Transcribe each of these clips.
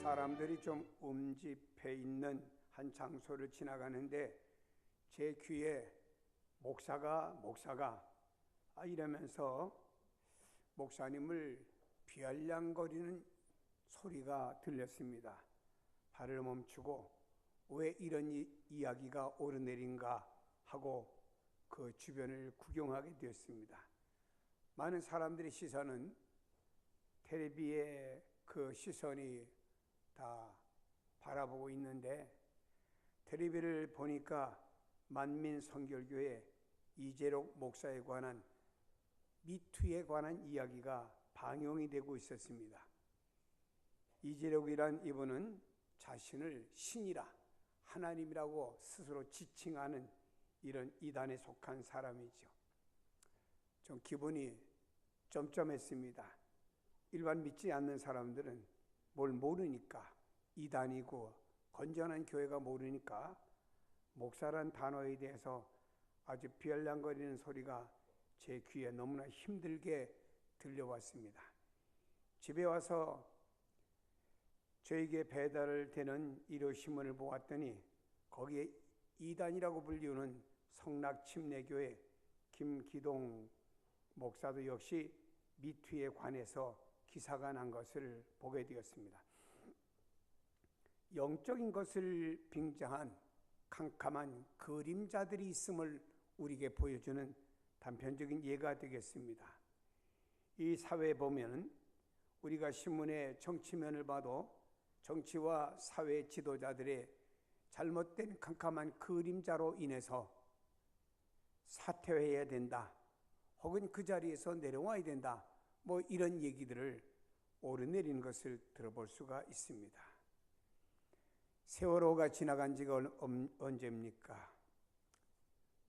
사람들이 좀 음집해 있는 한 장소를 지나가는데 제 귀에 목사가 이러면서 목사님을 비아냥거리는 소리가 들렸습니다. 발을 멈추고 왜 이런 이야기가 오르내린가 하고 그 주변을 구경하게 되었습니다. 많은 사람들의 시선은 텔레비에 그 시선이 다 바라보고 있는데, 텔레비를 보니까 만민성결교회 이재록 목사에 관한 미투에 관한 이야기가 방영이 되고 있었습니다. 이재록이란 이분은 자신을 신이라, 하나님이라고 스스로 지칭하는 이런 이단에 속한 사람이죠. 좀 기분이 점점했습니다. 일반 믿지 않는 사람들은 뭘 모르니까, 이단이고 건전한 교회가 모르니까 목사란 단어에 대해서 아주 비알랑거리는 소리가 제 귀에 너무나 힘들게 들려왔습니다. 집에 와서 저에게 배달을 되는 일요신문을 보았더니 거기에 이단이라고 불리우는 성락침례교회 김기동 목사도 역시 미투에 관해서 기사가 난 것을 보게 되었습니다. 영적인 것을 빙자한 캄캄한 그림자들이 있음을 우리에게 보여주는 단편적인 예가 되겠습니다. 이 사회에 보면 우리가 신문의 정치면을 봐도 정치와 사회 지도자들의 잘못된 캄캄한 그림자로 인해서 사퇴해야 된다, 혹은 그 자리에서 내려와야 된다, 뭐 이런 얘기들을 오르내리는 것을 들어볼 수가 있습니다. 세월호가 지나간 지가 언제입니까?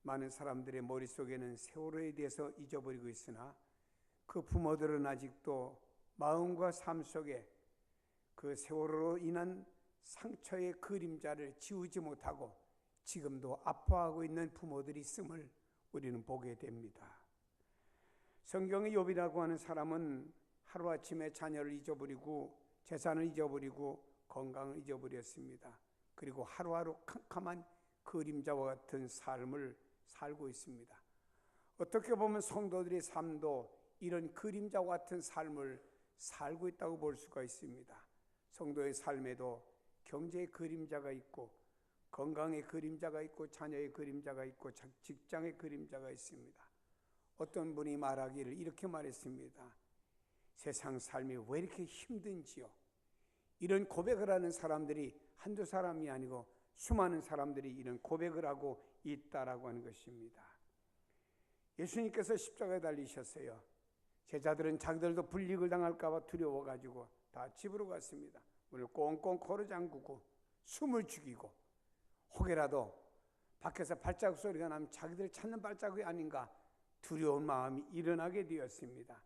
많은 사람들의 머릿속에는 세월호에 대해서 잊어버리고 있으나 그 부모들은 아직도 마음과 삶 속에 그 세월호로 인한 상처의 그림자를 지우지 못하고 지금도 아파하고 있는 부모들이 있음을 우리는 보게 됩니다. 성경의 욥이라고 하는 사람은 하루아침에 자녀를 잊어버리고 재산을 잊어버리고 건강을 잊어버렸습니다. 그리고 하루하루 캄캄한 그림자와 같은 삶을 살고 있습니다. 어떻게 보면 성도들의 삶도 이런 그림자와 같은 삶을 살고 있다고 볼 수가 있습니다. 성도의 삶에도 경제의 그림자가 있고, 건강의 그림자가 있고, 자녀의 그림자가 있고, 직장의 그림자가 있습니다. 어떤 분이 말하기를 이렇게 말했습니다. 세상 삶이 왜 이렇게 힘든지요? 이런 고백을 하는 사람들이 한두 사람이 아니고 수많은 사람들이 이런 고백을 하고 있다라고 하는 것입니다. 예수님께서 십자가에 달리셨어요. 제자들은 자기들도 불이익을 당할까 봐 두려워가지고 다 집으로 갔습니다. 문을 꽁꽁 걸어 잠그고 숨을 죽이고, 혹여라도 밖에서 발자국 소리가 나면 자기들 찾는 발자국이 아닌가 두려운 마음이 일어나게 되었습니다.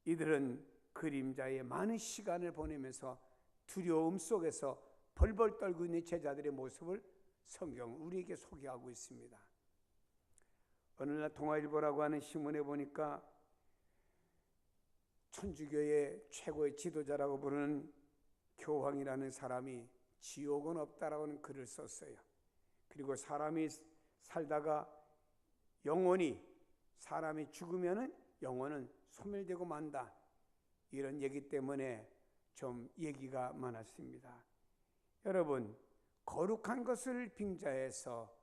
이들은 그림자에 많은 시간을 보내면서 두려움 속에서 벌벌 떨고 있는 제자들의 모습을 성경은 우리에게 소개하고 있습니다. 어느 날 동아일보라고 하는 신문에 보니까 천주교의 최고의 지도자라고 부르는 교황이라는 사람이 지옥은 없다라고 하는 글을 썼어요. 그리고 사람이 살다가 사람이 죽으면 영혼은 소멸되고 만다, 이런 얘기 때문에 좀 얘기가 많았습니다. 여러분, 거룩한 것을 빙자해서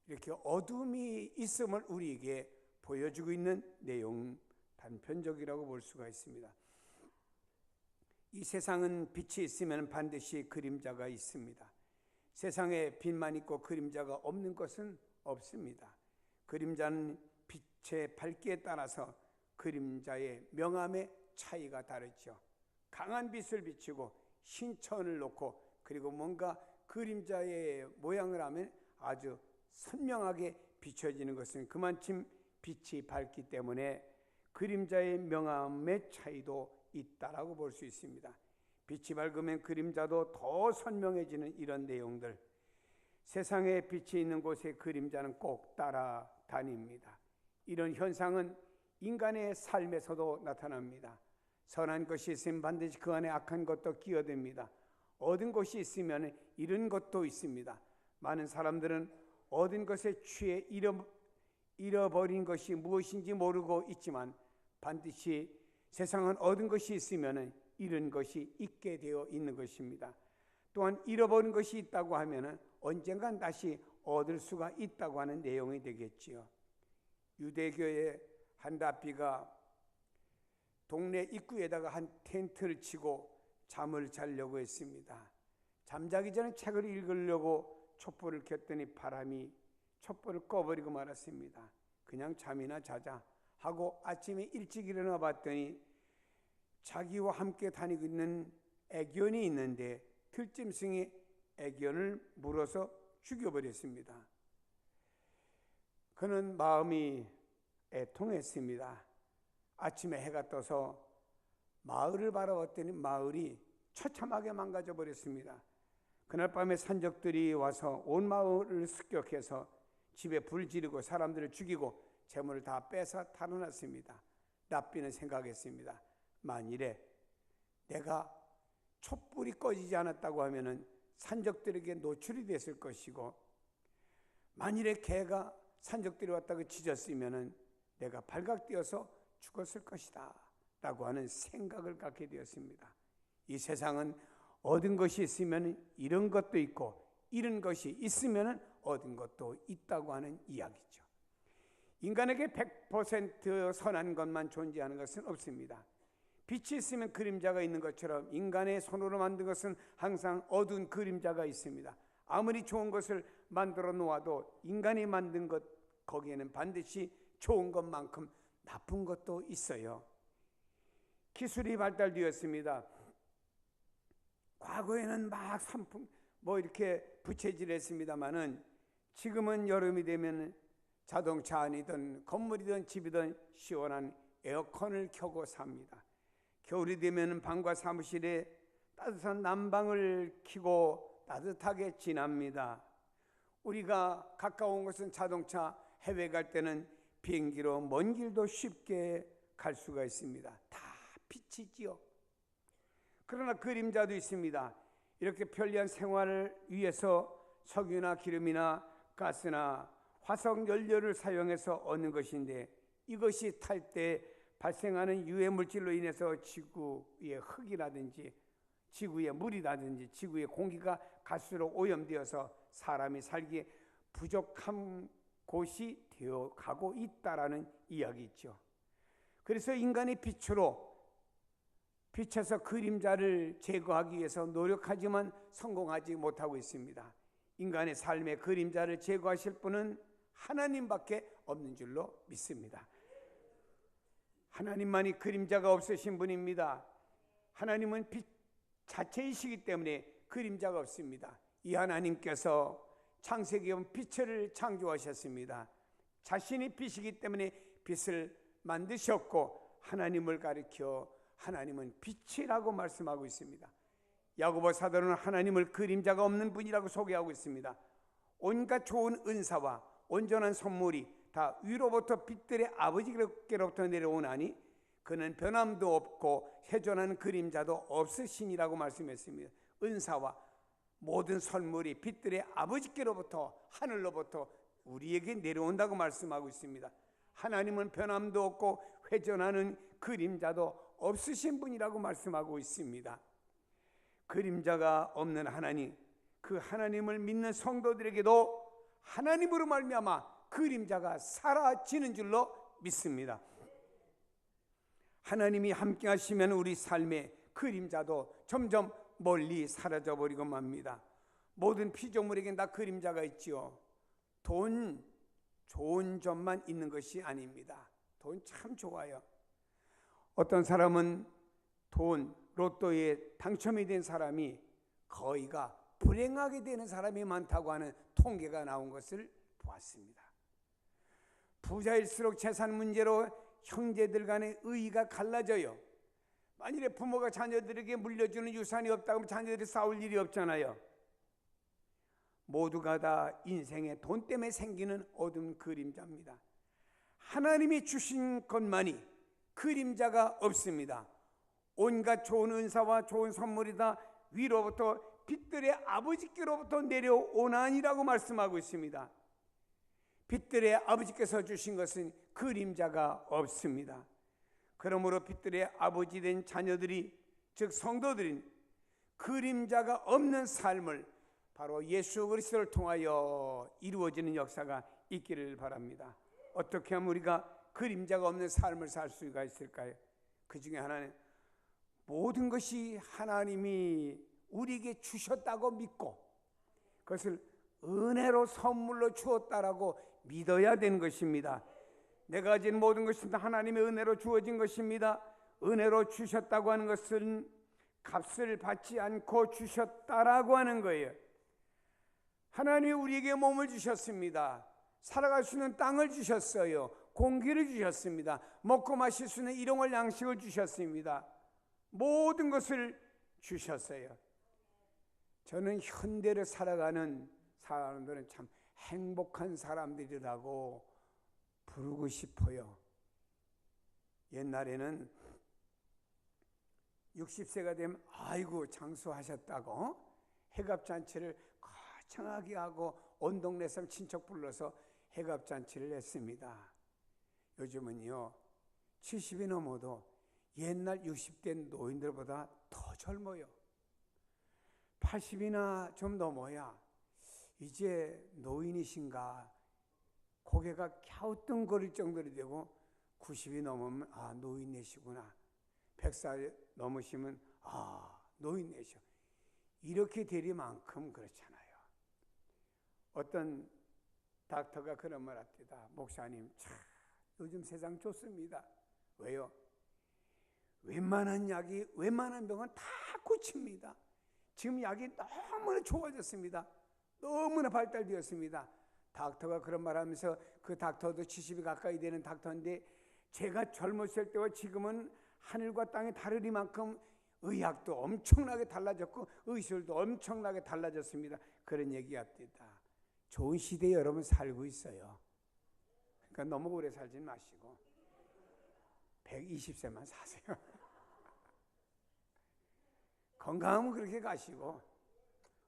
이렇게 어둠이 있음을 우리에게 보여주고 있는 내용, 단편적이라고 볼 수가 있습니다. 이 세상은 빛이 있으면 반드시 그림자가 있습니다. 세상에 빛만 있고 그림자가 없는 것은 없습니다. 그림자는 빛의 밝기에 따라서 그림자의 명암의 차이가 다르죠. 강한 빛을 비추고 신천을 놓고 그리고 뭔가 그림자의 모양을 하면 아주 선명하게 비춰지는 것은 그만큼 빛이 밝기 때문에 그림자의 명암의 차이도 있다라고 볼 수 있습니다. 빛이 밝으면 그림자도 더 선명해지는 이런 내용들, 세상에 빛이 있는 곳에 그림자는 꼭 따라다닙니다. 이런 현상은 인간의 삶에서도 나타납니다. 선한 것이 있으면 반드시 그 안에 악한 것도 끼어듭니다. 얻은 것이 있으면 잃은 것도 있습니다. 많은 사람들은 얻은 것에 취해 잃어버린 것이 무엇인지 모르고 있지만 반드시 세상은 얻은 것이 있으면 잃은 것이 있게 되어 있는 것입니다. 또한 잃어버린 것이 있다고 하면 언젠간 다시 얻을 수가 있다고 하는 내용이 되겠지요. 유대교의 한 랍비가 동네 입구에다가 한 텐트를 치고 잠을 자려고 했습니다. 잠자기 전에 책을 읽으려고 촛불을 켰더니 바람이 촛불을 꺼버리고 말았습니다. 그냥 잠이나 자자 하고 아침에 일찍 일어나 봤더니 자기와 함께 다니고 있는 애견이 있는데 들짐승이 애견을 물어서 죽여버렸습니다. 그는 마음이 애통했습니다. 아침에 해가 떠서 마을을 바라봤더니 마을이 처참하게 망가져 버렸습니다. 그날 밤에 산적들이 와서 온 마을을 습격해서 집에 불 지르고 사람들을 죽이고 재물을 다 빼서 탈환했습니다. 랍비는 생각했습니다. 만일에 내가 촛불이 꺼지지 않았다고 하면은 산적들에게 노출이 됐을 것이고, 만일에 개가 산적들이 왔다고 짖었으면은 내가 발각되어서 죽었을 것이다 라고 하는 생각을 갖게 되었습니다. 이 세상은 얻은 것이 있으면 잃은 것도 있고 잃은 것이 있으면 얻은 것도 있다고 하는 이야기죠. 인간에게 100% 선한 것만 존재하는 것은 없습니다. 빛이 있으면 그림자가 있는 것처럼 인간의 손으로 만든 것은 항상 어두운 그림자가 있습니다. 아무리 좋은 것을 만들어 놓아도 인간이 만든 것 거기에는 반드시 좋은 것만큼 나쁜 것도 있어요. 기술이 발달되었습니다. 과거에는 막 산품 이렇게 부채질했습니다만은 지금은 여름이 되면 자동차 안이든 건물이든 집이든 시원한 에어컨을 켜고 삽니다. 겨울이 되면 방과 사무실에 따뜻한 난방을 켜고 따뜻하게 지납니다. 우리가 가까운 곳은 자동차, 해외 갈 때는 비행기로 먼 길도 쉽게 갈 수가 있습니다. 다 빛이지요. 그러나 그림자도 있습니다. 이렇게 편리한 생활을 위해서 석유나 기름이나 가스나 화석 연료를 사용해서 얻는 것인데, 이것이 탈 때 발생하는 유해 물질로 인해서 지구의 흙이라든지 지구의 물이라든지 지구의 공기가 갈수록 오염되어서 사람이 살기에 부족한 곳이 되어 가고 있다라는 이야기죠. 그래서 인간이 빛에서 그림자를 제거하기 위해서 노력하지만 성공하지 못하고 있습니다. 인간의 삶의 그림자를 제거하실 분은 하나님밖에 없는 줄로 믿습니다. 하나님만이 그림자가 없으신 분입니다. 하나님은 빛 자체이시기 때문에 그림자가 없습니다. 이 하나님께서 창세기에 빛을 창조하셨습니다. 자신이 빛이기 때문에 빛을 만드셨고 하나님을 가리켜 하나님은 빛이라고 말씀하고 있습니다. 야고보 사도는 하나님을 그림자가 없는 분이라고 소개하고 있습니다. 온갖 좋은 은사와 온전한 선물이 다 위로부터 빛들의 아버지께로부터 내려오나니 그는 변함도 없고 회존하는 그림자도 없으시니라고 말씀했습니다. 은사와 모든 선물이 빛들의 아버지께로부터 하늘로부터 우리에게 내려온다고 말씀하고 있습니다. 하나님은 변함도 없고 회존하는 그림자도 없으신 분이라고 말씀하고 있습니다. 그림자가 없는 하나님, 그 하나님을 믿는 성도들에게도 하나님으로 말미암아 그림자가 사라지는 줄로 믿습니다. 하나님이 함께 하시면 우리 삶의 그림자도 점점 멀리 사라져 버리고 맙니다. 모든 피조물에겐 다 그림자가 있지요. 돈, 좋은 점만 있는 것이 아닙니다. 돈 참 좋아요. 어떤 사람은 돈, 로또에 당첨이 된 사람이 거의가 불행하게 되는 사람이 많다고 하는 통계가 나온 것을 보았습니다. 부자일수록 재산 문제로 형제들 간의 의의가 갈라져요. 만일에 부모가 자녀들에게 물려주는 유산이 없다고 하면 자녀들이 싸울 일이 없잖아요. 모두가 다 인생에 돈 때문에 생기는 어두운 그림자입니다. 하나님이 주신 것만이 그림자가 없습니다. 온갖 좋은 은사와 좋은 선물이 다 위로부터 빛들의 아버지께로부터 내려오나니라고 말씀하고 있습니다. 빛들의 아버지께서 주신 것은 그림자가 없습니다. 그러므로 빛들의 아버지 된 자녀들이, 즉 성도들인 그림자가 없는 삶을 바로 예수 그리스도를 통하여 이루어지는 역사가 있기를 바랍니다. 어떻게 하면 우리가 그림자가 없는 삶을 살 수가 있을까요? 그 중에 하나는 모든 것이 하나님이 우리에게 주셨다고 믿고 그것을 은혜로 선물로 주었다라고 믿어야 되는 것입니다. 내가 가진 모든 것은 하나님의 은혜로 주어진 것입니다. 은혜로 주셨다고 하는 것은 값을 받지 않고 주셨다라고 하는 거예요. 하나님이 우리에게 몸을 주셨습니다. 살아갈 수 있는 땅을 주셨어요. 공기를 주셨습니다. 먹고 마실 수 있는 일용할 양식을 주셨습니다. 모든 것을 주셨어요. 저는 현대를 살아가는 사람들은 참 행복한 사람들이라고 부르고 싶어요. 옛날에는 60세가 되면 아이고 장수하셨다고 해갑잔치를 거창하게 하고 온 동네 사람 친척 불러서 해갑잔치를 했습니다. 요즘은요 70이 넘어도 옛날 60대 노인들보다 더 젊어요. 80이나 좀 넘어야 이제 노인이신가 고개가 갸우뚱거릴 정도로 되고 90이 넘으면 아 노인네시구나, 100살 넘으시면 아 노인네셔, 이렇게 되리만큼 그렇잖아요. 어떤 닥터가 그런 말 합니다. 목사님 참 요즘 세상 좋습니다. 왜요? 웬만한 약이 웬만한 병은 다 고칩니다. 지금 약이 너무나 좋아졌습니다. 너무나 발달되었습니다. 닥터가 그런 말 하면서, 그 닥터도 70이 가까이 되는 닥터인데 제가 젊었을 때와 지금은 하늘과 땅이 다르리만큼 의학도 엄청나게 달라졌고 의술도 엄청나게 달라졌습니다. 그런 얘기합니다. 좋은 시대에 여러분 살고 있어요. 그러니까 너무 오래 살지 마시고 120세만 사세요. 건강하면 그렇게 가시고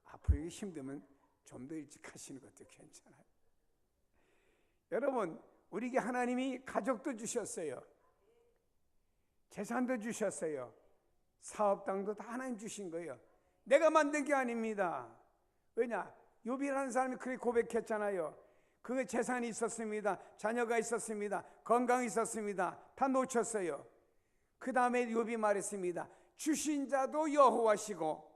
앞으로 힘들면 좀 더 일찍 가시는 것도 괜찮아요. 여러분, 우리에게 하나님이 가족도 주셨어요. 재산도 주셨어요. 사업당도 다 하나님 주신 거예요. 내가 만든 게 아닙니다. 왜냐? 욥이라는 사람이 그렇게 고백했잖아요. 그 재산이 있었습니다. 자녀가 있었습니다. 건강이 있었습니다. 다 놓쳤어요. 그 다음에 욥이 말했습니다. 주신 자도 여호와시고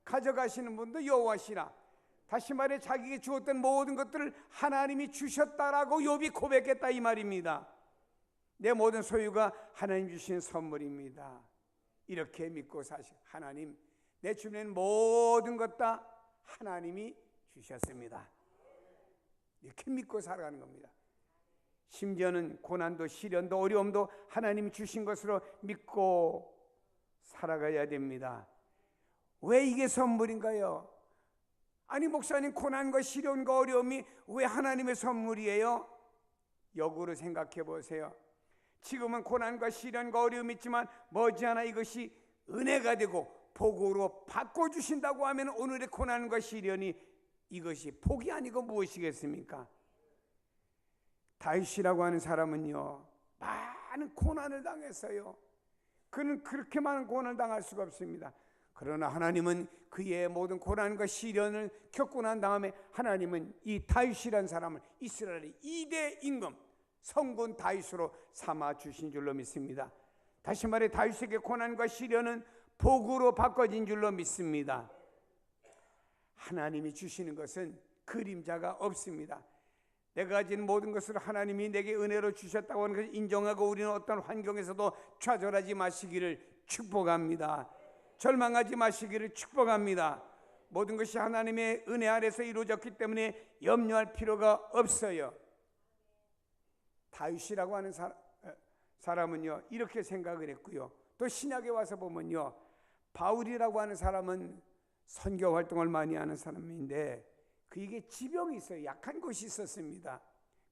가져가시는 분도 여호와시라. 다시 말해 자기에게 주었던 모든 것들을 하나님이 주셨다라고 욥이 고백했다 이 말입니다. 내 모든 소유가 하나님 주신 선물입니다. 이렇게 믿고 사실 하나님, 내 주변 모든 것 다 하나님이 주셨습니다. 이렇게 믿고 살아가는 겁니다. 심지어는 고난도 시련도 어려움도 하나님이 주신 것으로 믿고 살아가야 됩니다. 왜 이게 선물인가요? 아니 목사님, 고난과 시련과 어려움이 왜 하나님의 선물이에요? 역으로 생각해 보세요. 지금은 고난과 시련과 어려움이 있지만 머지않아 이것이 은혜가 되고 복으로 바꿔주신다고 하면 오늘의 고난과 시련이 이것이 복이 아니고 무엇이겠습니까? 다윗이라고 하는 사람은요 많은 고난을 당했어요. 그는 그렇게 많은 고난을 당할 수가 없습니다. 그러나 하나님은 그의 모든 고난과 시련을 겪고 난 다음에 하나님은 이 다윗이라는 사람을 이스라엘의 2대 임금 성군 다윗으로 삼아 주신 줄로 믿습니다. 다시 말해 다윗에게 고난과 시련은 복으로 바꿔진 줄로 믿습니다. 하나님이 주시는 것은 그림자가 없습니다. 내가 가진 모든 것을 하나님이 내게 은혜로 주셨다고 하는 것을 인정하고 우리는 어떤 환경에서도 좌절하지 마시기를 축복합니다. 절망하지 마시기를 축복합니다. 모든 것이 하나님의 은혜 아래서 이루어졌기 때문에 염려할 필요가 없어요. 다윗이라고 하는 사람은요 이렇게 생각을 했고요. 또 신약에 와서 보면요 바울이라고 하는 사람은 선교 활동을 많이 하는 사람인데 그에게 지병이 있어요. 약한 곳이 있었습니다.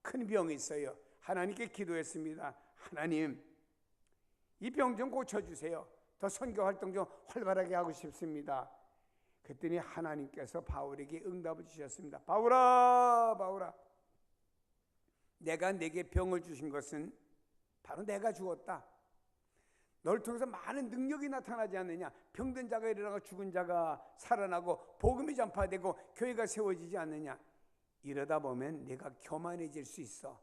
큰 병이 있어요. 하나님께 기도했습니다. 하나님, 이 병 좀 고쳐주세요. 더 선교 활동 좀 활발하게 하고 싶습니다. 그랬더니 하나님께서 바울에게 응답을 주셨습니다. 바울아, 바울아, 내가 내게 병을 주신 것은 바로 내가 주었다. 너를 통해서 많은 능력이 나타나지 않느냐? 병든 자가 일어나고 죽은 자가 살아나고 복음이 전파되고 교회가 세워지지 않느냐? 이러다 보면 내가 교만해질 수 있어.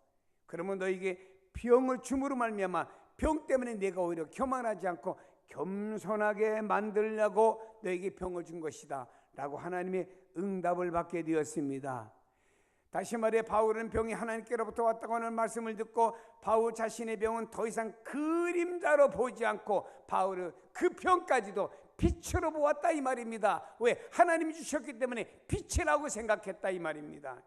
그러면 너에게 병을 줌으로 말미암아 병 때문에 내가 오히려 교만하지 않고 겸손하게 만들려고 너에게 병을 준 것이다 라고 하나님의 응답을 받게 되었습니다. 다시 말해 바울은 병이 하나님께로부터 왔다고 하는 말씀을 듣고 바울 자신의 병은 더 이상 그림자로 보지 않고 바울은 그 병까지도 빛으로 보았다 이 말입니다. 왜? 하나님이 주셨기 때문에 빛이라고 생각했다 이 말입니다.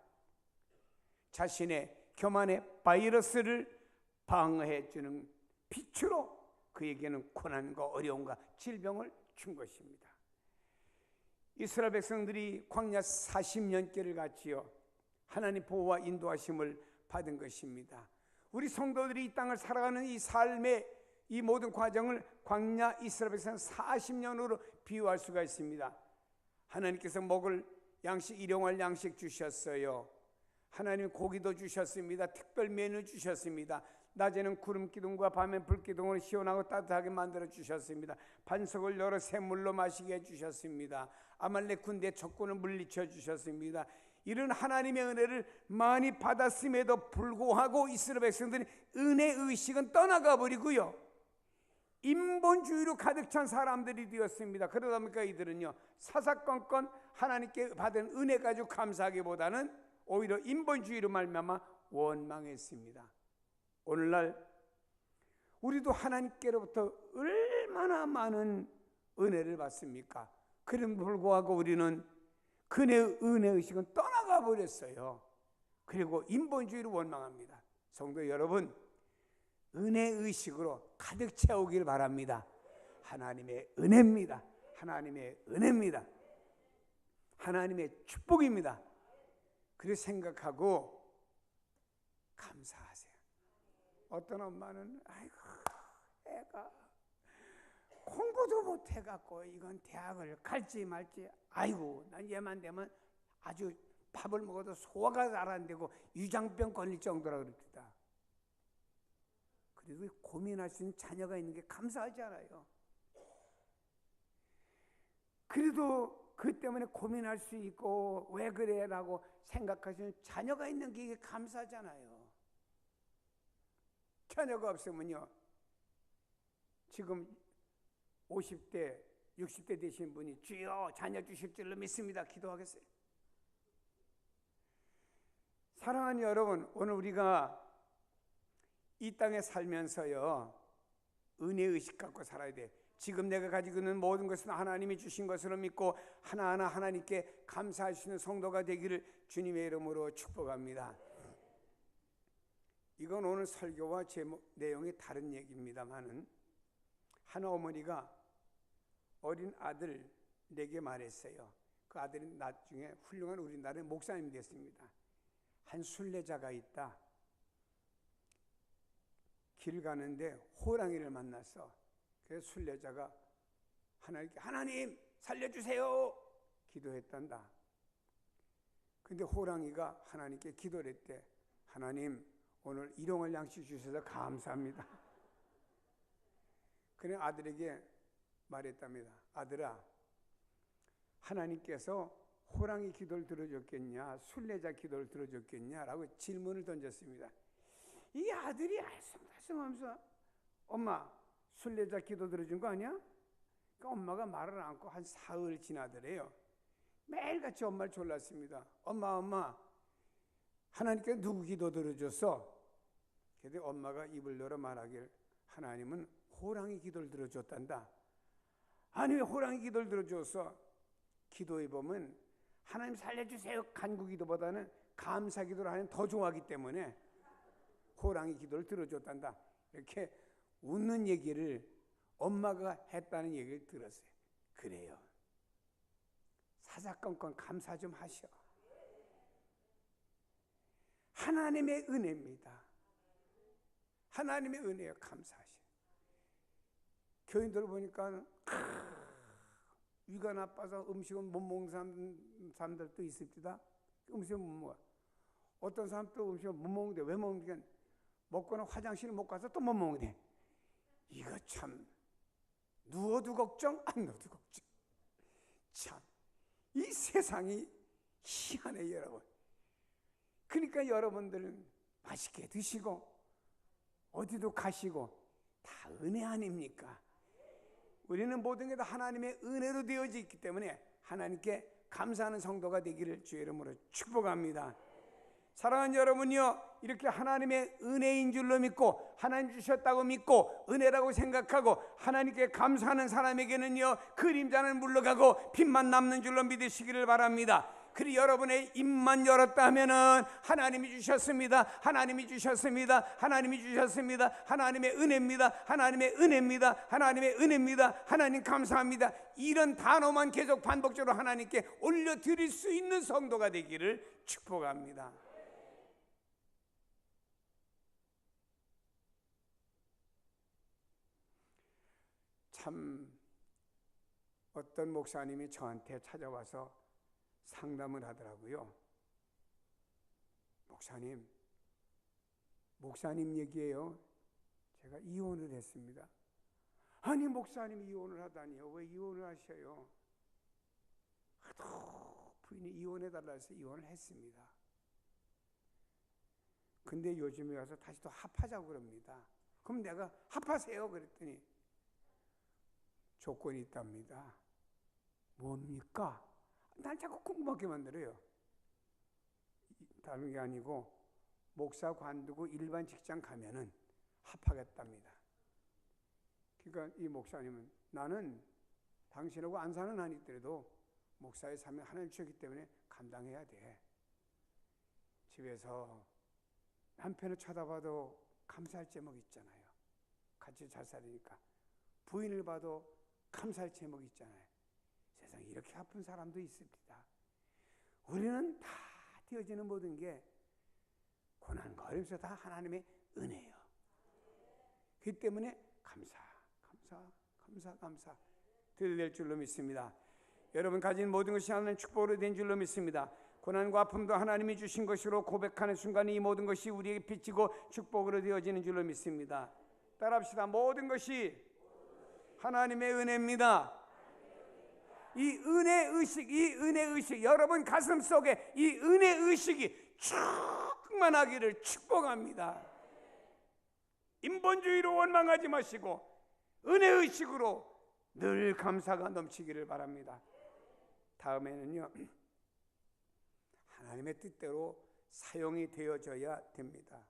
자신의 교만의 바이러스를 방어해 주는 빛으로 그에게는 고난과 어려움과 질병을 준 것입니다. 이스라엘 백성들이 광야 40년길을 갔지요. 하나님 보호와 인도하심을 받은 것입니다. 우리 성도들이 이 땅을 살아가는 이 삶의 이 모든 과정을 광야 이스라엘 백성 40년으로 비유할 수가 있습니다. 하나님께서 먹을 양식, 일용할 양식 주셨어요. 하나님 고기도 주셨습니다. 특별 메뉴 주셨습니다. 낮에는 구름 기둥과 밤엔 불 기둥으로 시원하고 따뜻하게 만들어 주셨습니다. 반석을 열어 샘물로 마시게 해주셨습니다. 아말렉 군대 적군을 물리쳐 주셨습니다. 이런 하나님의 은혜를 많이 받았음에도 불구하고 이스라엘 백성들이 은혜 의식은 떠나가 버리고요, 인본주의로 가득 찬 사람들이 되었습니다. 그러다 보니까 이들은요, 사사건건 하나님께 받은 은혜 가지고 감사하기보다는 오히려 인본주의로 말미암아 원망했습니다. 오늘날 우리도 하나님께로부터 얼마나 많은 은혜를 받습니까? 그럼에도 불구하고 우리는 그의 은혜의식은 떠나가 버렸어요. 그리고 인본주의로 원망합니다. 성도 여러분, 은혜의식으로 가득 채우길 바랍니다. 하나님의 은혜입니다. 하나님의 은혜입니다. 하나님의 축복입니다. 그렇게 생각하고 감사하세요. 어떤 엄마는 아이고 애가 공부도 못해갖고 이건 대학을 갈지 말지, 아이고 난 얘만 되면 아주 밥을 먹어도 소화가 잘 안 되고 유장병 걸릴 정도라 그럽니다. 그래도 고민할 수 있는 자녀가 있는 게 감사하지 않아요? 그래도 그 때문에 고민할 수 있고 왜 그래 라고 생각하시는 자녀가 있는 게 감사하잖아요. 자녀가 없으면요, 지금 50대, 60대 되신 분이 주여 자녀 주실 줄로 믿습니다 기도하겠어요? 사랑하는 여러분, 오늘 우리가 이 땅에 살면서요, 은혜의식 갖고 살아야 돼. 지금 내가 가지고 있는 모든 것은 하나님이 주신 것으로 믿고 하나하나 하나님께 감사할 수 있는 성도가 되기를 주님의 이름으로 축복합니다. 이건 오늘 설교와 제목 내용이 다른 얘기입니다만은, 한 어머니가 어린 아들에게 말했어요. 그 아들이 나중에 훌륭한 우리나라의 목사님이 됐습니다. 한 순례자가 있다. 길 가는데 호랑이를 만났어. 그래서 순례자가 하나님께 하나님 살려주세요 기도했단다. 근데 호랑이가 하나님께 기도를 했대. 하나님 오늘 일용할 양식 주셔서 감사합니다. 그래 아들에게 말했답니다. 아들아, 하나님께서 호랑이 기도를 들어줬겠냐 순례자 기도를 들어줬겠냐 라고 질문을 던졌습니다. 이 아들이 알쏭달쏭하면서 엄마 순례자 기도 들어준 거 아니야? 그러니까 엄마가 말을 않고 한 사흘 지나더래요. 매일같이 엄마를 졸랐습니다. 엄마 하나님께 누구 기도 들어줬어? 그런데 엄마가 입을 열어 말하길 하나님은 호랑이 기도를 들어줬단다. 아니 왜 호랑이 기도를 들어줬어? 기도해보면 하나님 살려주세요 간구 기도보다는 감사 기도를 하면 더 좋아하기 때문에 호랑이 기도를 들어줬단다. 이렇게 웃는 얘기를 엄마가 했다는 얘기를 들었어요. 그래요, 사사건건 감사 좀 하셔. 하나님의 은혜입니다. 하나님의 은혜에 감사하셔. 교인들 보니까 위가 나빠서 음식을 못 먹는 사람들도 있습니다. 음식을 못 먹어. 어떤 사람도 음식을 못 먹는데 왜 먹는데 먹거나 화장실을 못 가서 또 못 먹는데 이거 참 누워도 걱정 안 누워도 걱정. 참 이 세상이 희한해요 여러분. 그러니까 여러분들은 맛있게 드시고 어디도 가시고 다 은혜 아닙니까? 우리는 모든 게 다 하나님의 은혜로 되어져 있기 때문에 하나님께 감사하는 성도가 되기를 주의 이름으로 축복합니다. 사랑하는 여러분요, 이렇게 하나님의 은혜인 줄로 믿고 하나님 주셨다고 믿고 은혜라고 생각하고 하나님께 감사하는 사람에게는요, 그림자는 물러가고 빛만 남는 줄로 믿으시기를 바랍니다. 그리고 여러분의 입만 열었다 하면은 하나님이 주셨습니다. 하나님이 주셨습니다. 하나님이 주셨습니다. 하나님의 은혜입니다. 하나님의 은혜입니다. 하나님의 은혜입니다. 하나님 감사합니다. 이런 단어만 계속 반복적으로 하나님께 올려드릴 수 있는 성도가 되기를 축복합니다. 참 어떤 목사님이 저한테 찾아와서 상담을 하더라고요. 목사님 얘기예요. 제가 이혼을 했습니다. 아니 목사님이 이혼을 하다니요. 왜 이혼을 하셔요? 하도 부인이 이혼해달라 해서 이혼을 했습니다. 근데 요즘에 와서 다시 또 합하자고 그럽니다. 그럼 내가 합하세요 그랬더니 조건이 있답니다. 뭡니까? 날 자꾸 궁금하게 만들어요. 다른 게 아니고 목사 관두고 일반 직장 가면은 합하겠답니다. 그러니까 이 목사님은 나는 당신하고 안 사는 한이 있더라도 목사의 삶에 하나님 주셨기 때문에 감당해야 돼. 집에서 남편을 쳐다봐도 감사할 제목 있잖아요. 같이 잘 살으니까. 부인을 봐도 감사할 제목이 있잖아요. 세상에 이렇게 아픈 사람도 있습니다. 우리는 다 되어지는 모든 게 고난과 어려움에서 다 하나님의 은혜예요. 그렇기 때문에 감사 드려야 될 줄로 믿습니다. 여러분 가진 모든 것이 하나님의 축복으로 된 줄로 믿습니다. 고난과 아픔도 하나님이 주신 것으로 고백하는 순간에 이 모든 것이 우리에게 비치고 축복으로 되어지는 줄로 믿습니다. 따라합시다. 모든 것이 하나님의 은혜입니다. 이 은혜 의식 여러분 가슴 속에 이 은혜 의식이 충만하기를 축복합니다. 인본주의로 원망하지 마시고 은혜 의식으로 늘 감사가 넘치기를 바랍니다. 다음에는요, 하나님의 뜻대로 사용이 되어져야 됩니다.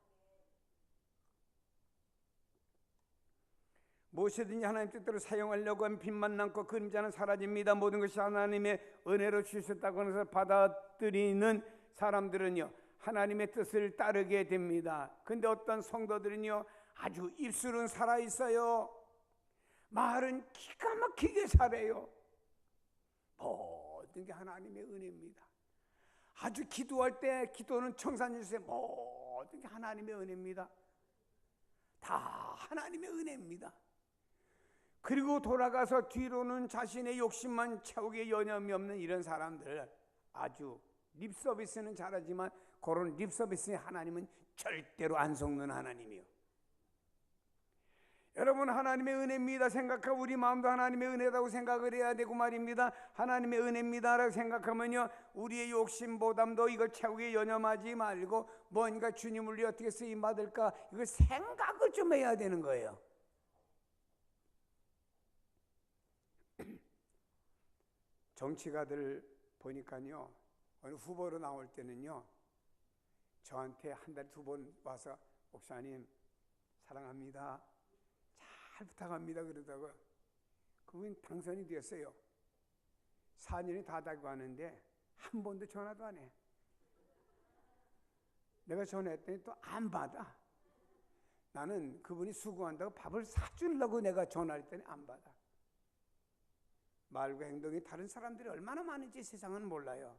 무엇이든지 하나님 뜻대로 사용하려고 하면 빛만 남고 그림자는 사라집니다. 모든 것이 하나님의 은혜로 주셨다고 해서 받아들이는 사람들은요, 하나님의 뜻을 따르게 됩니다. 근데 어떤 성도들은요, 아주 입술은 살아있어요. 말은 기가 막히게 잘해요. 모든 게 하나님의 은혜입니다. 아주 기도할 때 기도는 청산일세 모든 게 하나님의 은혜입니다. 다 하나님의 은혜입니다. 그리고 돌아가서 뒤로는 자신의 욕심만 채우기에 여념이 없는 이런 사람들, 아주 립서비스는 잘하지만 그런 립서비스의 하나님은 절대로 안 속는 하나님이요. 여러분 하나님의 은혜입니다 생각하고 우리 마음도 하나님의 은혜라고 생각을 해야 되고 말입니다. 하나님의 은혜입니다라고 생각하면요, 우리의 욕심보담도 이걸 채우기에 여념하지 말고 뭔가 주님을 위해 어떻게 쓰임받을까 이걸 생각을 좀 해야 되는 거예요. 정치가들 보니까요, 어느 후보로 나올 때는요, 저한테 한 달에 2번 와서 목사님 사랑합니다, 잘 부탁합니다 그러다가 그분 당선이 됐어요. 4년이 다 되고 가는데 한 번도 전화도 안 해. 내가 전화했더니 또 안 받아. 나는 그분이 수고한다고 밥을 사주려고 내가 전화했더니 안 받아. 말과 행동이 다른 사람들이 얼마나 많은지 세상은 몰라요.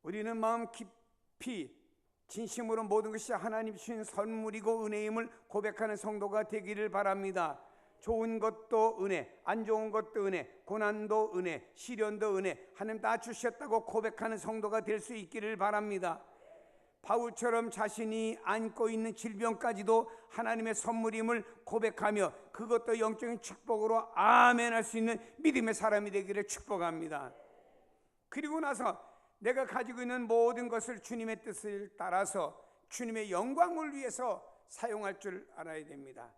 우리는 마음 깊이 진심으로 모든 것이 하나님 주신 선물이고 은혜임을 고백하는 성도가 되기를 바랍니다. 좋은 것도 은혜, 안 좋은 것도 은혜, 고난도 은혜, 시련도 은혜, 하나님 다 주셨다고 고백하는 성도가 될 수 있기를 바랍니다. 바울처럼 자신이 안고 있는 질병까지도 하나님의 선물임을 고백하며 그것도 영적인 축복으로 아멘 할 수 있는 믿음의 사람이 되기를 축복합니다. 그리고 나서 내가 가지고 있는 모든 것을 주님의 뜻을 따라서 주님의 영광을 위해서 사용할 줄 알아야 됩니다.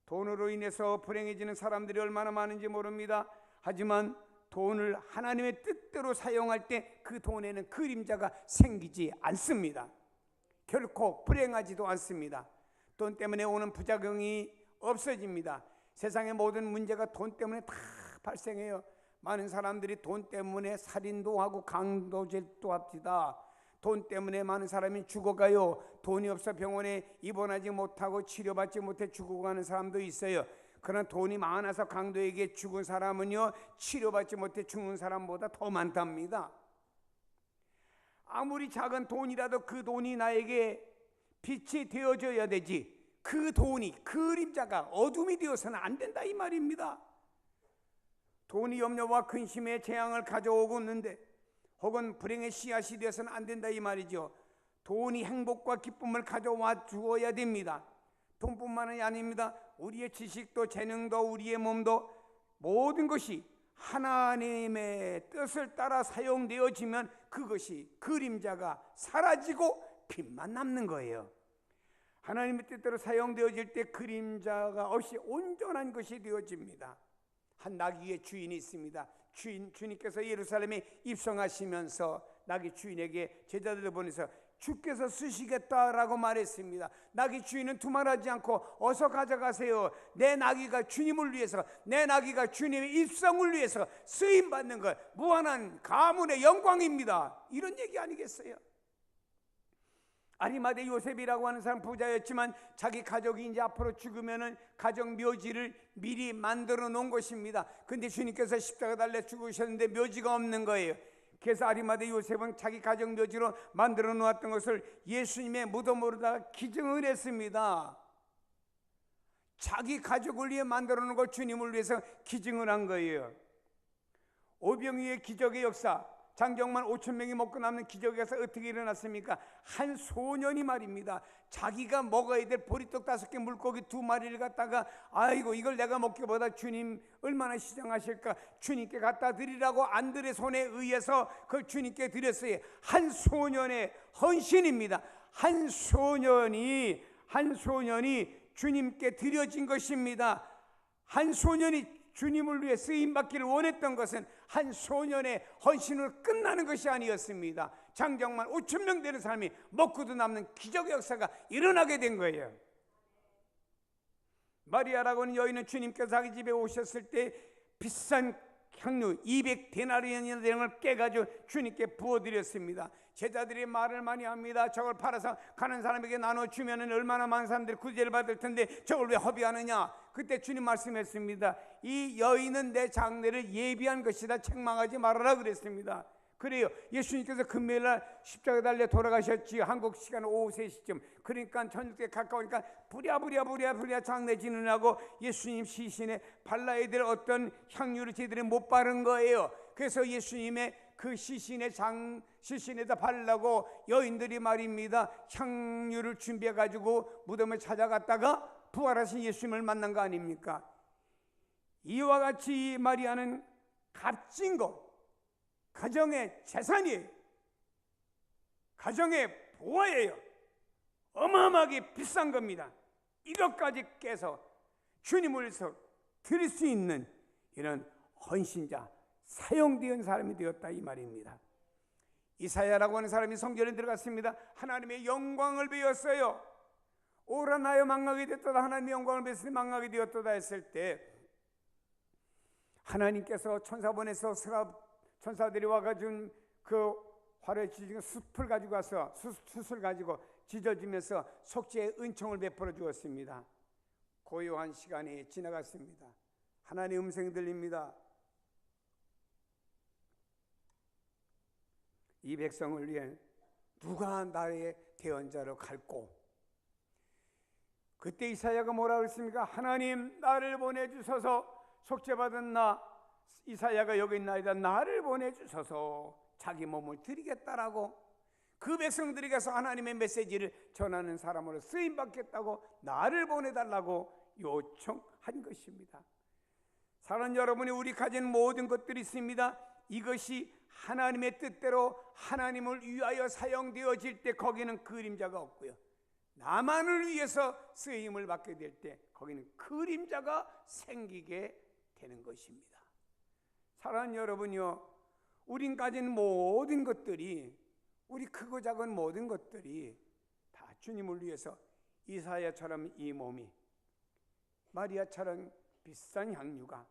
돈으로 인해서 불행해지는 사람들이 얼마나 많은지 모릅니다. 하지만 돈을 하나님의 뜻대로 사용할 때 그 돈에는 그림자가 생기지 않습니다. 결코 불행하지도 않습니다. 돈 때문에 오는 부작용이 없어집니다. 세상의 모든 문제가 돈 때문에 다 발생해요. 많은 사람들이 돈 때문에 살인도 하고 강도질도 합니다. 돈 때문에 많은 사람이 죽어가요. 돈이 없어 병원에 입원하지 못하고 치료받지 못해 죽어가는 사람도 있어요. 그러나 돈이 많아서 강도에게 죽은 사람은요, 치료받지 못해 죽는 사람보다 더 많답니다. 아무리 작은 돈이라도 그 돈이 나에게 빛이 되어줘야 되지, 그 돈이 그림자가 어둠이 되어서는 안 된다 이 말입니다. 돈이 염려와 근심의 재앙을 가져오고 있는데, 혹은 불행의 씨앗이 되어서는 안 된다 이 말이죠. 돈이 행복과 기쁨을 가져와 주어야 됩니다. 돈뿐만이 아닙니다. 우리의 지식도 재능도 우리의 몸도 모든 것이 하나님의 뜻을 따라 사용되어지면 그것이 그림자가 사라지고 빛만 남는 거예요. 하나님의 뜻대로 사용되어질 때 그림자가 없이 온전한 것이 되어집니다. 한 나귀의 주인이 있습니다. 주님께서 예루살렘에 입성하시면서 나귀 주인에게 제자들을 보내서 주께서 쓰시겠다라고 말했습니다. 나귀 주인은 두말하지 않고 어서 가져가세요. 내 나귀가 주님을 위해서, 내 나귀가 주님의 입성을 위해서 쓰임받는 것, 무한한 가문의 영광입니다. 이런 얘기 아니겠어요? 아리마대 요셉이라고 하는 사람 부자였지만 자기 가족이 이제 앞으로 죽으면은 가족 묘지를 미리 만들어 놓은 것입니다. 근데 주님께서 십자가 달려 죽으셨는데 묘지가 없는 거예요. 그래서 아리마대 요셉은 자기 가정 묘지로 만들어 놓았던 것을 예수님의 무덤으로다가 기증을 했습니다. 자기 가족을 위해 만들어 놓은 걸 주님을 위해서 기증을 한 거예요. 오병이의 기적의 역사, 장정만 5,000명이 먹고 남는 기적의 역사 어떻게 일어났습니까? 한 소년이 말입니다. 자기가 먹어야 될 보리떡 5개, 물고기 2마리를 갖다가 아이고 이걸 내가 먹기보다 주님 얼마나 시장하실까, 주님께 갖다 드리라고 안드레 손에 의해서 그걸 주님께 드렸어요. 한 소년의 헌신입니다. 한 소년이 주님께 드려진 것입니다. 한 소년이 주님을 위해 쓰임받기를 원했던 것은 한 소년의 헌신으로 끝나는 것이 아니었습니다. 장정만 5,000명 되는 사람이 먹고도 남는 기적의 역사가 일어나게 된 거예요. 마리아라고 하는 여인은 주님께서 자기 집에 오셨을 때 비싼 향유 200데나리온이나 되는 걸 깨가지고 주님께 부어드렸습니다. 제자들이 말을 많이 합니다. 저걸 팔아서 가는 사람에게 나눠주면 얼마나 많은 사람들이 구제를 받을 텐데 저걸 왜 허비하느냐. 그때 주님 말씀했습니다. 이 여인은 내 장례를 예비한 것이다, 책망하지 말아라 그랬습니다. 그래요. 예수님께서 금요일날 십자가 달려 돌아가셨지. 한국 시간 오후 3시쯤. 그러니까 저녁에 가까우니까 부랴부랴 장례 지내라고 예수님 시신에 발라야 될 어떤 향유를 제대로 못 바른 거예요. 그래서 예수님의 그 시신에다 바르라고 여인들이 말입니다, 향유를 준비해 가지고 무덤을 찾아갔다가 부활하신 예수님을 만난 거 아닙니까? 이와 같이 마리아는 값진 것, 가정의 재산이에요. 가정의 보화예요. 어마어마하게 비싼 겁니다. 이것까지 깨서 주님을 위해서 드릴 수 있는 이런 헌신자, 사용된 사람이 되었다 이 말입니다. 이사야라고 하는 사람이 성전에 들어갔습니다. 하나님의 영광을 배웠어요. 오라 나여 망각이 되었도다, 하나님의 영광을 배웠으니 망각이 되었도다 했을 때 하나님께서 천사 보내서 천사들이 와가지고 그 화려히 찢은 숯을 가지고 와서 숯을 가지고 찢어지면서 속죄의 은총을 베풀어 주었습니다. 고요한 시간이 지나갔습니다. 하나님의 음성이 들립니다. 이 백성을 위해 누가 나의 대언자로 갈고, 그때 이사야가 뭐라 그랬습니까? 하나님 나를 보내주소서. 속죄받은 나 이사야가 여기 있나이다. 나를 보내주소서. 자기 몸을 드리겠다라고, 그 백성들에게서 하나님의 메시지를 전하는 사람으로 쓰임받겠다고 나를 보내달라고 요청한 것입니다. 사랑하는 여러분이, 우리 가진 모든 것들이 있습니다. 이것이 하나님의 뜻대로 하나님을 위하여 사용되어질 때 거기는 그림자가 없고요, 나만을 위해서 쓰임을 받게 될 때 거기는 그림자가 생기게 되는 것입니다. 사랑하는 여러분요, 우린 가진 모든 것들이, 우리 크고 작은 모든 것들이 다 주님을 위해서, 이사야처럼 이 몸이, 마리아처럼 비싼 향유가,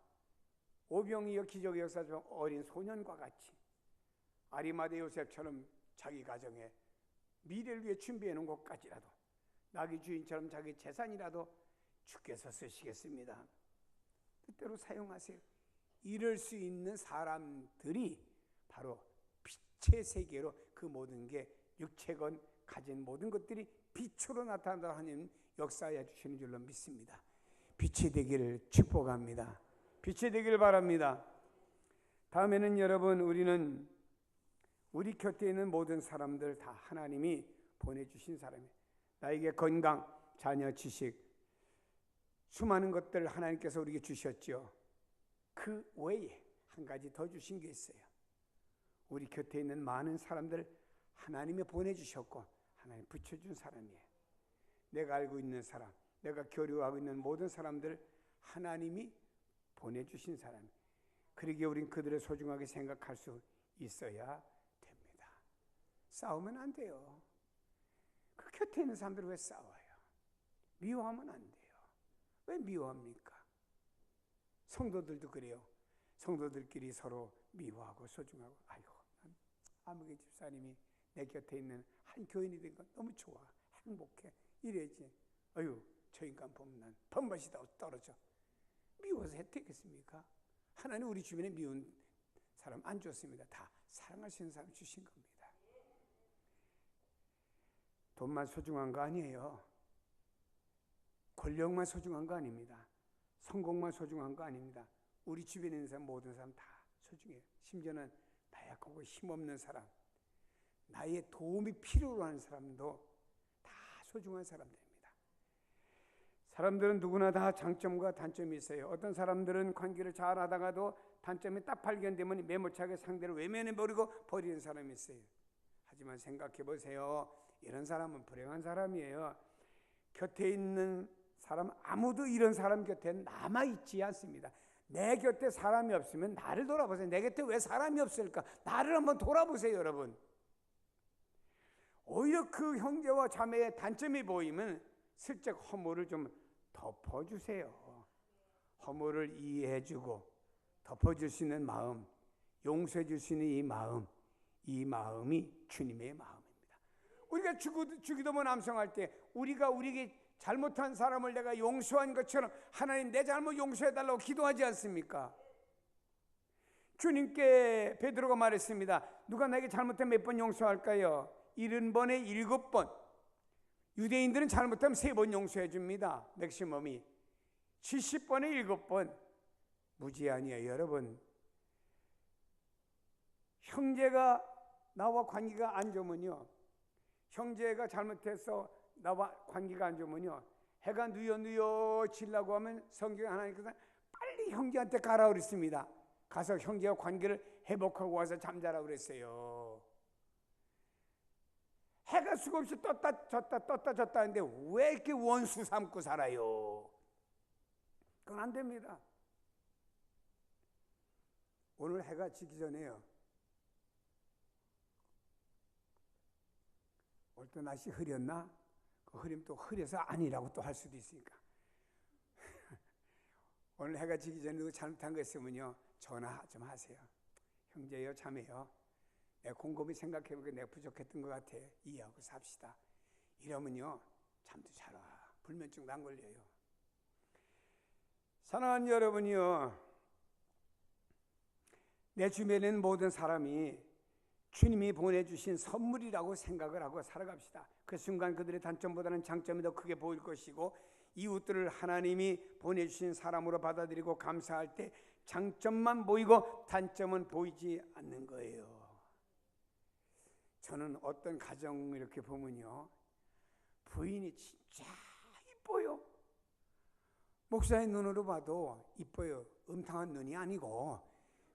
오병이어 기적의 역사처럼 어린 소년과 같이, 아리마대 요셉처럼 자기 가정에 미래를 위해 준비해 놓은 것까지라도, 나귀 주인처럼 자기 재산이라도 주께서 쓰시겠습니다. 뜻대로 사용하세요. 이럴 수 있는 사람들이 바로 빛의 세계로, 그 모든 게 육체건 가진 모든 것들이 빛으로 나타난다 하는 역사해 주시는 줄로 믿습니다. 빛이 되기를 축복합니다. 빛이 되기를 바랍니다. 다음에는 여러분, 우리는 우리 곁에 있는 모든 사람들 다 하나님이 보내주신 사람이에요. 나에게 건강, 자녀, 지식, 수많은 것들을 하나님께서 우리에게 주셨죠. 그 외에 한 가지 더 주신 게 있어요. 우리 곁에 있는 많은 사람들 하나님이 보내주셨고 하나님 붙여준 사람이에요. 내가 알고 있는 사람, 내가 교류하고 있는 모든 사람들 하나님이 보내주신 사람. 그러기에 우린 그들을 소중하게 생각할 수 있어야 됩니다. 싸우면 안 돼요. 그 곁에 있는 사람들 왜 싸워요? 미워하면 안 돼요. 왜 미워합니까? 성도들도 그래요. 성도들끼리 서로 미워하고 소중하고, 아이고, 아무개 집사님이 내 곁에 있는 한 교인이 된 건 너무 좋아, 행복해, 이래야지. 아유, 저 인간 보면 난 번번이 다 떨어져. 미워서 해되겠습니까? 하나님 우리 주변에 미운 사람 안 줬습니다. 다 사랑할 수 있는 사람 주신 겁니다. 돈만 소중한 거 아니에요. 권력만 소중한 거 아닙니다. 성공만 소중한 거 아닙니다. 우리 주변에 있는 사람, 모든 사람 다 소중해요. 심지어는 나약하고 힘없는 사람, 나의 도움이 필요로 하는 사람도 다 소중한 사람들입니다. 사람들은 누구나 다 장점과 단점이 있어요. 어떤 사람들은 관계를 잘 하다가도 단점이 딱 발견되면 매몰차게 상대를 외면해버리고 버리는 사람이 있어요. 하지만 생각해 보세요. 이런 사람은 불행한 사람이에요. 곁에 있는 사람, 아무도 이런 사람 곁에 남아있지 않습니다. 내 곁에 사람이 없으면 나를 돌아보세요. 내 곁에 왜 사람이 없을까? 나를 한번 돌아보세요, 여러분. 오히려 그 형제와 자매의 단점이 보이면 슬쩍 허물을 좀 덮어주세요. 허물을 이해해주고 덮어줄 수 있는 마음, 용서해줄 수 있는 이 마음이 주님의 마음입니다. 우리가 주기도문 암송할 때 우리가 우리에게 잘못한 사람을 내가 용서한 것처럼 하나님 내 잘못 용서해달라고 기도하지 않습니까? 주님께 베드로가 말했습니다. 누가 나에게 잘못하면 몇 번 용서할까요? 70번에 7번. 유대인들은 잘못하면 3번 용서해 줍니다. 맥시멈이 70번에 7번. 무제한이에요. 여러분, 형제가 나와 관계가 안 좋으면요, 형제가 잘못해서 나와 관계가 안 좋으면요, 해가 누여지려고 하면 성경에 하나님께서 빨리 형제한테 가라 그랬습니다. 가서 형제와 관계를 회복하고 와서 잠자라 그랬어요. 해가 수없이 떴다 졌다 하는데 왜 이렇게 원수 삼고 살아요? 그건 안 됩니다. 오늘 해가 지기 전에요, 오늘 또 날씨 흐렸나? 그 흐리면 또 흐려서 아니라고 또 할 수도 있으니까 오늘 해가 지기 전에 잘못한 거 있으면요, 전화 좀 하세요. 형제요, 자매요, 내 곰곰이 생각해보니까 내가 부족했던 것 같아. 이해하고 삽시다. 이러면요, 잠도 잘 와. 불면증도 안 걸려요. 사랑하는 여러분이요, 내 주변에 있는 모든 사람이 주님이 보내주신 선물이라고 생각을 하고 살아갑시다. 그 순간 그들의 단점보다는 장점이 더 크게 보일 것이고, 이웃들을 하나님이 보내주신 사람으로 받아들이고 감사할 때 장점만 보이고 단점은 보이지 않는 거예요. 저는 어떤 가정을 이렇게 보면요, 부인이 진짜 이뻐요. 목사의 눈으로 봐도 이뻐요. 음탕한 눈이 아니고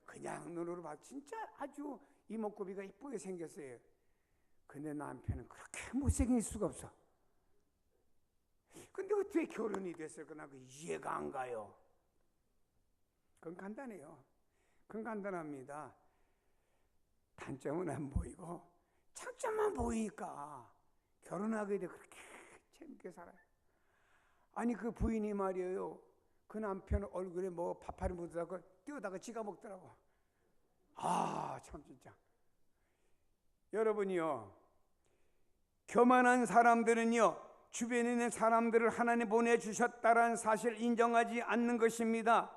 그냥 눈으로 봐도 진짜 아주 이목구비가 이쁘게 생겼어요. 근데 남편은 그렇게 못생길 수가 없어. 근데 어떻게 결혼이 됐을까? 나 그 이해가 안 가요. 그건 간단해요. 그건 간단합니다. 단점은 안 보이고 장점만 보이니까 결혼하게 돼 그렇게 재밌게 살아요. 아니 그 부인이 말이에요, 그 남편 얼굴에 뭐 파파리 묻어다가 뛰어다가 지가 먹더라고. 아 참 진짜. 여러분이요, 교만한 사람들은요 주변에 있는 사람들을 하나님 보내주셨다라는 사실을 인정하지 않는 것입니다.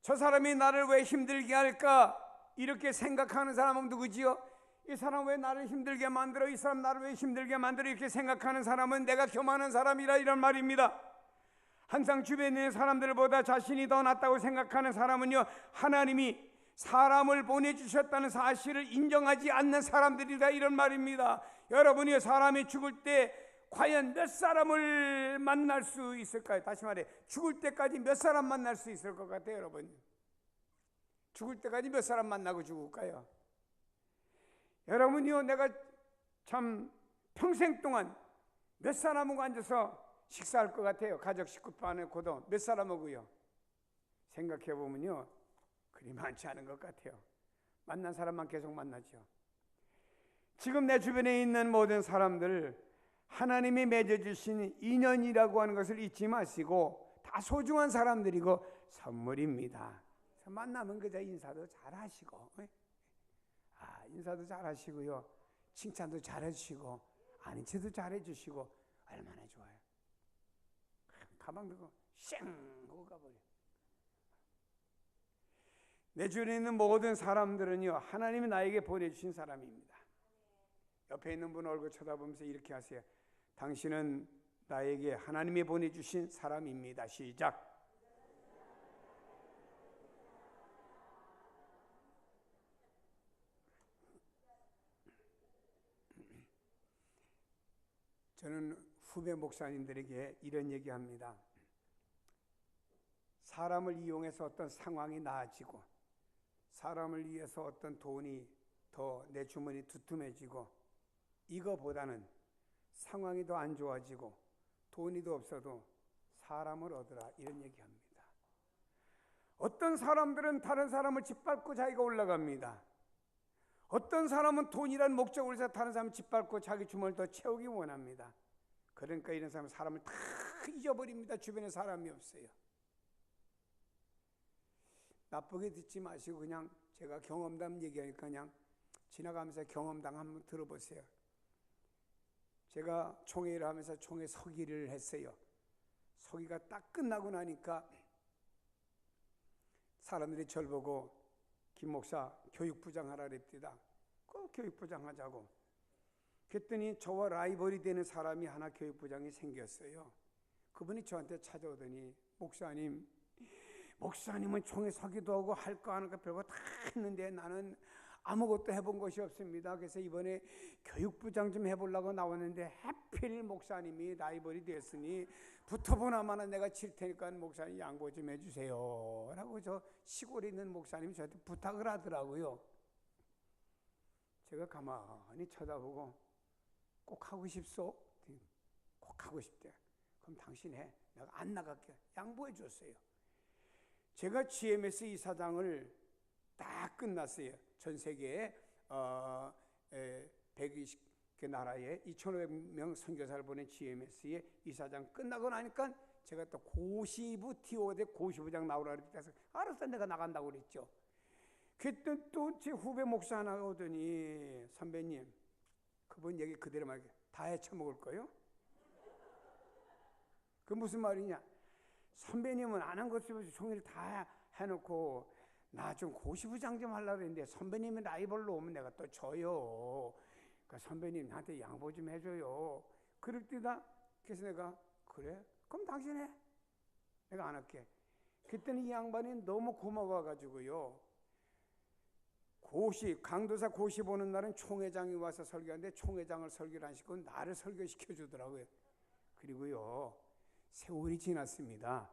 저 사람이 나를 왜 힘들게 할까 이렇게 생각하는 사람은 누구지요? 이 사람 왜 나를 힘들게 만들어? 이 사람 나를 왜 힘들게 만들어? 이렇게 생각하는 사람은 내가 교만한 사람이라 이런 말입니다. 항상 주변에 있는 사람들보다 자신이 더 낫다고 생각하는 사람은요, 하나님이 사람을 보내주셨다는 사실을 인정하지 않는 사람들이다 이런 말입니다. 여러분이 사람이 죽을 때 과연 몇 사람을 만날 수 있을까요? 다시 말해, 죽을 때까지 몇 사람 만날 수 있을 것 같아요, 여러분? 죽을 때까지 몇 사람 만나고 죽을까요? 여러분이요, 내가 참 평생 동안 몇 사람하고 앉아서 식사할 것 같아요? 가족 식구판에 고도 몇 사람하고요? 생각해 보면요, 그리 많지 않은 것 같아요. 만난 사람만 계속 만나죠. 지금 내 주변에 있는 모든 사람들, 하나님이 맺어주신 인연이라고 하는 것을 잊지 마시고 다 소중한 사람들이고 선물입니다. 만나면 그저 인사도 잘하시고, 인사도 잘하시고요, 칭찬도 잘해주시고 아닌 척도 잘해주시고 얼마나 좋아요. 가방 들고 쌩 하고 가버려. 내 주변에 있는 모든 사람들은요, 하나님이 나에게 보내주신 사람입니다. 옆에 있는 분 얼굴 쳐다보면서 이렇게 하세요. 당신은 나에게 하나님이 보내주신 사람입니다. 시작. 저는 후배 목사님들에게 이런 얘기합니다. 사람을 이용해서 어떤 상황이 나아지고, 사람을 위해서 어떤 돈이 더 내 주머니 두툼해지고, 이거보다는 상황이 더 안 좋아지고 돈이 더 없어도 사람을 얻으라 이런 얘기합니다. 어떤 사람들은 다른 사람을 짓밟고 자기가 올라갑니다. 어떤 사람은 돈이란 목적으로 해서 다른 사람을 짓밟고 자기 주머니를 더 채우기 원합니다. 그러니까 이런 사람은 사람을 다 잊어버립니다. 주변에 사람이 없어요. 나쁘게 듣지 마시고 그냥 제가 경험담 얘기하니까 그냥 지나가면서 경험담 한번 들어보세요. 제가 총회를 하면서 총회 서기를 했어요. 서기가 딱 끝나고 나니까 사람들이 저를 보고 김 목사 교육부장 하라 그랬답니다. 꼭 교육부장 하자고. 그랬더니 저와 라이벌이 되는 사람이 하나 교육부장이 생겼어요. 그분이 저한테 찾아오더니 목사님은 총회 서기도 하고 할 거 하는 거 별거 다 했는데 나는 아무것도 해본 것이 없습니다. 그래서 이번에 교육부장 좀 해보려고 나왔는데 하필 목사님이 라이벌이 됐으니 붙어보나마나 내가 칠 테니까 목사님 양보 좀 해주세요 라고 저 시골에 있는 목사님이 저한테 부탁을 하더라고요. 제가 가만히 쳐다보고 꼭 하고 싶소? 꼭 하고 싶대. 그럼 당신 해. 내가 안 나갈게. 양보해 줬어요. 제가 GMS 이사장을 딱 끝났어요. 전 세계에 120개 나라에 2,500명 선교사를 보낸 GMS의 이사장 끝나고 나니까 제가 또 고시부 TO대 고시부장 나오라 그래서 알았어 내가 나간다고 그랬죠. 그때 또 제 후배 목사 하나 오더니 선배님 그분 얘기 그대로 말해 다 헤쳐먹을 거요? 그 무슨 말이냐? 선배님은 안 한 것이 없이 종일 다 해놓고 나 좀 고시부장 좀 하려고 했는데 선배님이 라이벌로 오면 내가 또 져요. 그러니까 선배님 나한테 양보 좀 해줘요. 그럴 때다 그래서 내가 그래? 그럼 당신 해. 내가 안 할게. 그때는 이 양반이 너무 고마워가지고요. 강도사 고시 보는 날은 총회장이 와서 설교하는데 총회장을 설교를 안 시키고 나를 설교시켜 주더라고요. 그리고요, 세월이 지났습니다.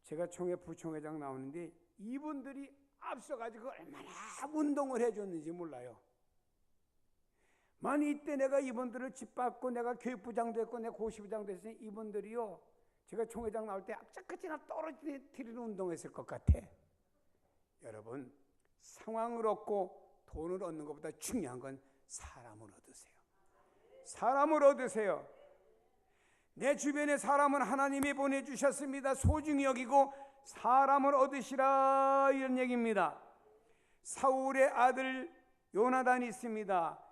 제가 부총회장 나오는데 이분들이 앞서가지고 얼마나 운동을 해줬는지 몰라요. 만약 이때 내가 이분들을 짓밟고 내가 교육부장도 했고 내가 고시부장도 했으니 이분들이요, 제가 총회장 나올 때 악착같이나 떨어뜨리는 운동했을 것 같아. 여러분, 상황을 얻고 돈을 얻는 것보다 중요한 건 사람을 얻으세요. 사람을 얻으세요. 내 주변에 사람은 하나님이 보내주셨습니다. 소중히 여기고 사람을 얻으시라, 이런 얘기입니다. 사울의 아들 요나단이 있습니다.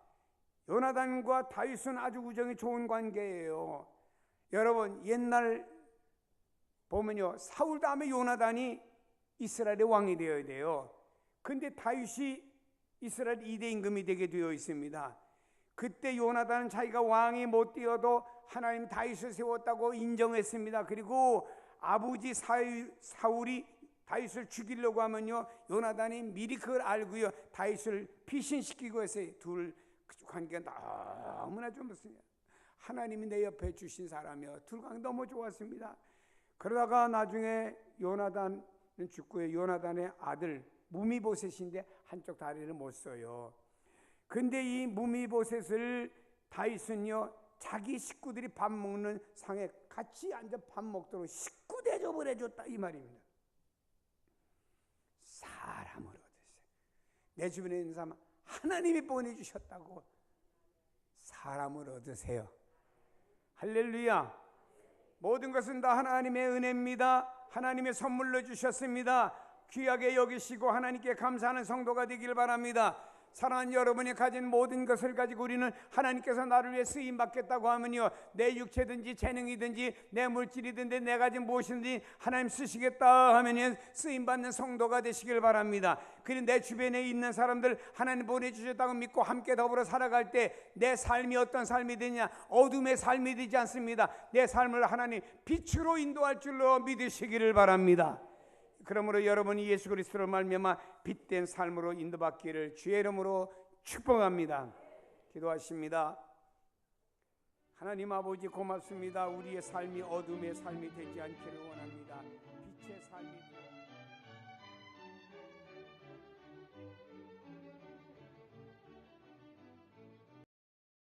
요나단과 다윗은 아주 우정이 좋은 관계예요. 여러분, 옛날 보면요, 사울 다음에 요나단이 이스라엘의 왕이 되어야 돼요. 근데 다윗이 이스라엘 2대 임금이 되게 되어 있습니다. 그때 요나단은 자기가 왕이 못 되어도 하나님 다윗을 세웠다고 인정했습니다. 그리고 아버지 사울이 다윗을 죽이려고 하면요, 요나단이 미리 그걸 알고요, 다윗을 피신시키고 했어요. 둘 관계가 너무나 좋습니다. 하나님이 내 옆에 주신 사람이요, 둘 관계 너무 좋았습니다. 그러다가 나중에 요나단은 죽고요, 요나단의 아들 무미보셋인데 한쪽 다리를 못 써요. 근데 이 무미보셋을 다윗은요, 자기 식구들이 밥 먹는 상에 같이 앉아 밥 먹도록 식구 대접을 해줬다, 이 말입니다. 사람을 얻으세요. 내 주변에 있는 사람 하나님이 보내주셨다고 사람을 얻으세요. 할렐루야. 모든 것은 다 하나님의 은혜입니다. 하나님의 선물로 주셨습니다. 귀하게 여기시고 하나님께 감사하는 성도가 되길 바랍니다. 사랑하는 여러분이 가진 모든 것을 가지고 우리는 하나님께서 나를 위해 쓰임 받겠다고 하면요, 내 육체든지 재능이든지 내 물질이든지 내 가진 무엇이든지 하나님 쓰시겠다 하면 쓰임 받는 성도가 되시길 바랍니다. 그리고 내 주변에 있는 사람들 하나님 보내주셨다고 믿고 함께 더불어 살아갈 때 내 삶이 어떤 삶이 되냐, 어둠의 삶이 되지 않습니다. 내 삶을 하나님 빛으로 인도할 줄로 믿으시기를 바랍니다. 그러므로 여러분이 예수 그리스도로 말미암아 빛된 삶으로 인도받기를 주의 이름으로 축복합니다. 기도하십니다. 하나님 아버지 고맙습니다. 우리의 삶이 어둠의 삶이 되지 않기를 원합니다. 빛의 삶이